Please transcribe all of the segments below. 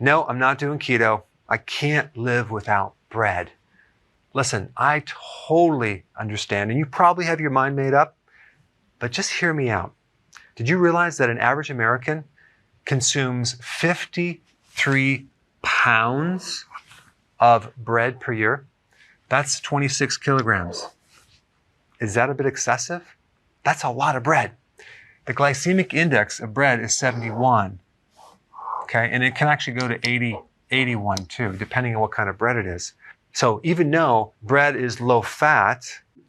No, I'm not doing keto. I can't live without bread. Listen, I totally understand, and you probably have your mind made up, but just hear me out. Did you realize that an average American consumes 53 pounds of bread per year? That's 26 kilograms. Is that a bit excessive? That's a lot of bread. The glycemic index of bread is 71. Okay, and it can actually go to 80, 81 too, depending on what kind of bread it is. So even though bread is low fat,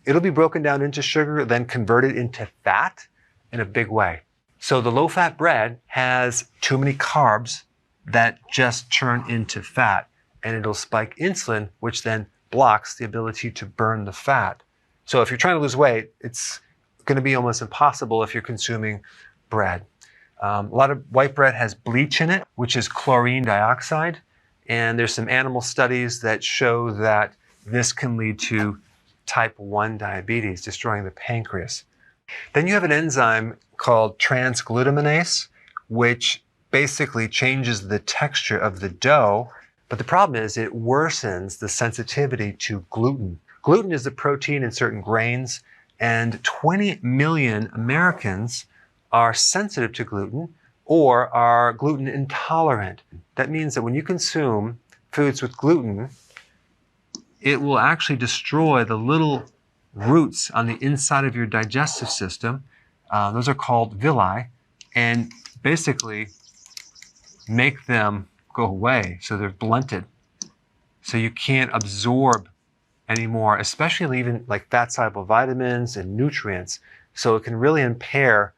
it'll be broken down into sugar, then converted into fat in a big way. So the low fat bread has too many carbs that just turn into fat, and it'll spike insulin, which then blocks the ability to burn the fat. So if you're trying to lose weight, it's going to be almost impossible if you're consuming bread. A lot of white bread has bleach in it, which is chlorine dioxide. And there's some animal studies that show that this can lead to type 1 diabetes, destroying the pancreas. Then you have an enzyme called transglutaminase, which basically changes the texture of the dough. But the problem is it worsens the sensitivity to gluten. Gluten is the protein in certain grains, and 20 million Americans are sensitive to gluten or are gluten intolerant. That means that when you consume foods with gluten, it will actually destroy the little roots on the inside of your digestive system. Those are called villi, and basically make them go away. So they're blunted. So you can't absorb anymore, especially even like fat-soluble vitamins and nutrients. So it can really impair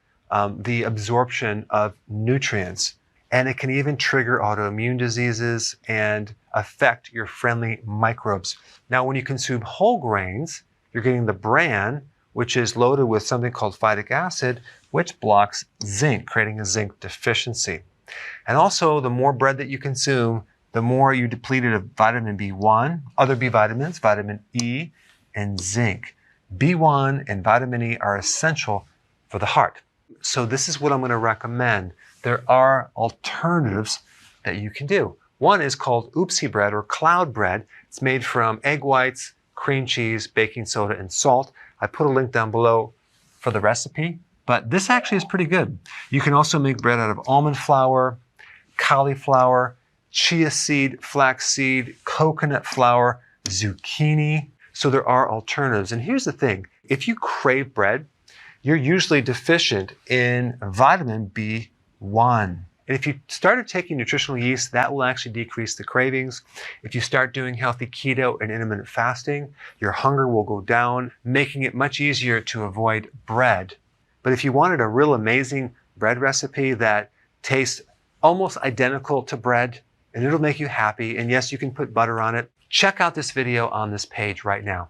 the absorption of nutrients. And it can even trigger autoimmune diseases and affect your friendly microbes. Now, when you consume whole grains, you're getting the bran, which is loaded with something called phytic acid, which blocks zinc, creating a zinc deficiency. And also, the more bread that you consume, the more you're depleted of vitamin B1, other B vitamins, vitamin E, and zinc. B1 and vitamin E are essential for the heart. So this is what I'm going to recommend. There are alternatives that you can do. One is called oopsie bread or cloud bread. It's made from egg whites, cream cheese, baking soda, and salt. I put a link down below for the recipe, but this actually is pretty good. You can also make bread out of almond flour, cauliflower, chia seed, flax seed, coconut flour, zucchini. So there are alternatives. And here's the thing. If you crave bread, you're usually deficient in vitamin B1. And if you started taking nutritional yeast, that will actually decrease the cravings. If you start doing healthy keto and intermittent fasting, your hunger will go down, making it much easier to avoid bread. But if you wanted a real amazing bread recipe that tastes almost identical to bread, and it'll make you happy, and yes, you can put butter on it, check out this video on this page right now.